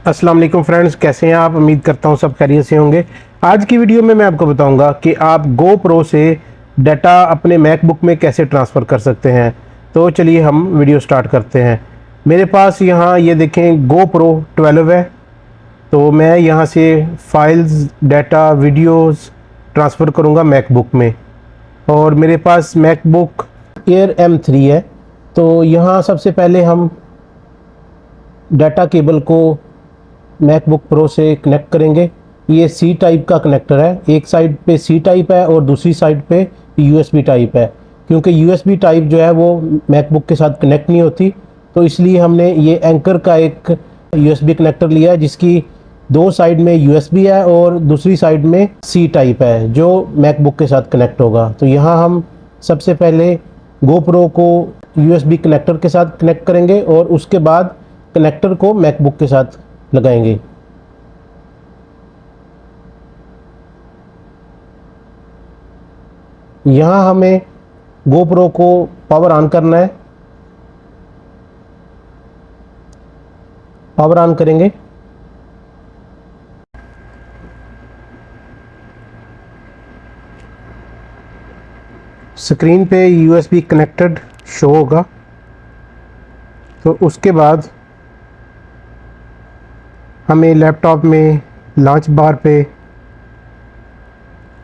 अस्सलाम वालेकुम फ्रेंड्स, कैसे हैं आप। उम्मीद करता हूं सब खैरियत से होंगे। आज की वीडियो में मैं आपको बताऊंगा कि आप GoPro से डाटा अपने मैकबुक में कैसे ट्रांसफ़र कर सकते हैं। तो चलिए हम वीडियो स्टार्ट करते हैं। मेरे पास यहाँ ये देखें GoPro 12 है। तो मैं यहाँ से फाइल्स, डाटा, वीडियोस ट्रांसफ़र करूँगा मैकबुक में। और मेरे पास मैकबुक एयर M3 है। तो यहाँ सबसे पहले हम डाटा केबल को मैकबुक प्रो से कनेक्ट करेंगे। ये सी टाइप का कनेक्टर है, एक साइड पे सी टाइप है और दूसरी साइड पे USB टाइप है। क्योंकि USB टाइप जो है वो मैकबुक के साथ कनेक्ट नहीं होती, तो इसलिए हमने ये एंकर का एक USB कनेक्टर लिया है जिसकी दो साइड में USB है और दूसरी साइड में सी टाइप है जो मैकबुक के साथ कनेक्ट होगा। तो यहाँ हम सबसे पहले GoPro को USB कनेक्टर के साथ कनेक्ट करेंगे और उसके बाद कनेक्टर को मैकबुक के साथ लगाएंगे। यहाँ हमें GoPro को पावर ऑन करना है। पावर ऑन करेंगे। स्क्रीन पे USB कनेक्टेड शो होगा। तो उसके बाद हमें लैपटॉप में लॉन्च बार पे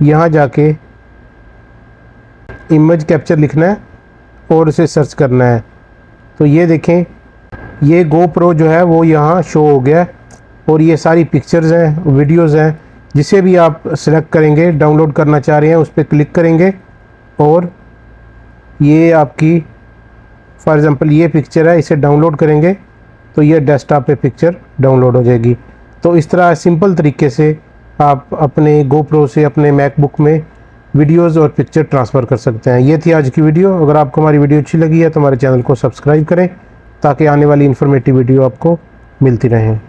यहाँ जाके इमेज कैप्चर लिखना है और उसे सर्च करना है। तो ये देखें, ये GoPro जो है वो यहाँ शो हो गया और ये सारी पिक्चर्स हैं, वीडियोस हैं। जिसे भी आप सेलेक्ट करेंगे, डाउनलोड करना चाह रहे हैं, उस पर क्लिक करेंगे और ये आपकी फॉर एग्ज़ाम्पल ये पिक्चर है, इसे डाउनलोड करेंगे तो ये डेस्कटॉप पे पिक्चर डाउनलोड हो जाएगी। तो इस तरह सिंपल तरीके से आप अपने GoPro से अपने मैकबुक में वीडियोस और पिक्चर ट्रांसफ़र कर सकते हैं। ये थी आज की वीडियो। अगर आपको हमारी वीडियो अच्छी लगी है तो हमारे चैनल को सब्सक्राइब करें ताकि आने वाली इन्फॉर्मेटिव वीडियो आपको मिलती रहें।